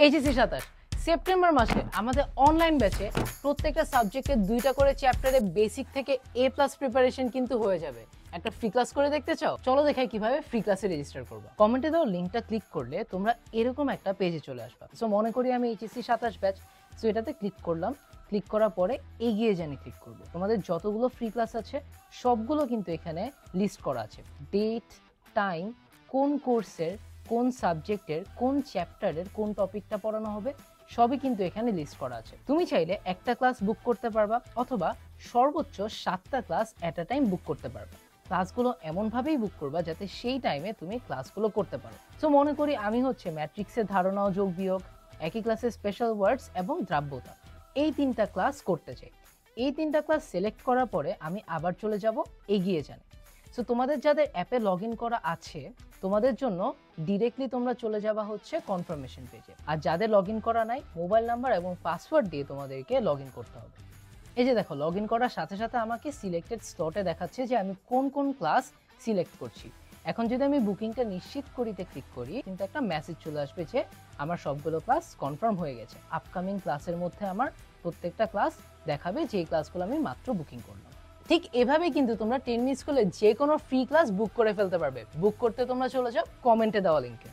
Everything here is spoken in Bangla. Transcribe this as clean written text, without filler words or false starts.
এইচএসসি 27 সেপ্টেম্বর মাসে আমাদের অনলাইন ব্যাচে প্রত্যেকটা সাবজেক্টের 2টা করে চ্যাপ্টারে বেসিক থেকে A+ প্রিপারেশন কিন্তু হয়ে যাবে। একটা ফ্রি ক্লাস করে দেখতে চাও? চলো দেখাই কিভাবে ফ্রি ক্লাসে রেজিস্টার করবে। কমেন্টে দেওয়া লিংকটা ক্লিক করলে তোমরা এরকম একটা পেজে চলে আসবে। সো মনে করি আমি এইচএসসি 27 ব্যাচ, সো এটাতে ক্লিক করলাম। ক্লিক করার পরে এগিয়ে জানি ক্লিক করব। তোমাদের যতগুলো ফ্রি ক্লাস আছে সবগুলো কিন্তু এখানে লিস্ট করা আছে। ডেট, টাইম, কোন কোর্সের, কোন সাবজেক্টের, কোন চ্যাপ্টারের কোন টপিকটা পড়ানো হবে সবই কিন্তু এখানে লিস্ট করা আছে। তুমি চাইলে একটা ক্লাস বুক করতে পারবা অথবা সর্বোচ্চ 7টা ক্লাস অ্যাট আ টাইম বুক করতে পারবা। ক্লাসগুলো এমনভাবেই বুক করবা যাতে সেই টাইমে তুমি ক্লাসগুলো করতে পারো। সো মনে করি আমি হচ্ছে ম্যাট্রিক্সের ধারণা ও যোগ বিয়োগ, একই ক্লাসে স্পেশাল ওয়ার্ডস এবং দ্রাব্যতা, এই 3টা ক্লাস করতে চাই। এই 3টা ক্লাস সিলেক্ট করার পরে আমি আবার চলে যাব এগিয়ে জানি। সো তোমাদের যাদের অ্যাপে লগ ইন করা আছে তোমাদের জন্য ডিরেক্টলি তোমরা চলে যাবা হচ্ছে কনফার্মেশন পেজে। আর যাদের লগ ইন করা নাই, মোবাইল নাম্বার এবং পাসওয়ার্ড দিয়ে তোমাদেরকে লগ ইন করতে হবে। এই যে দেখো, লগ ইন করার সাথে সাথে আমাকে সিলেক্টেড স্লটে দেখাচ্ছে যে আমি কোন কোন ক্লাস সিলেক্ট করছি। এখন যদি আমি বুকিংটা নিশ্চিত করিতে ক্লিক করি কিন্তু একটা মেসেজ চলে আসবে যে আমার সবগুলো ক্লাস কনফার্ম হয়ে গেছে। আপকামিং ক্লাসের মধ্যে আমার প্রত্যেকটা ক্লাস দেখাবে যে ক্লাসগুলো আমি মাত্র বুকিং করলাম। ঠিক এভাবেই কিন্তু তোমরা 10 মিনিট স্কুলে যে কোনো ফ্রি ক্লাস বুক করে ফেলতে পারবে। বুক করতে তোমরা চলে যাও কমেন্টে দেওয়া লিঙ্কে।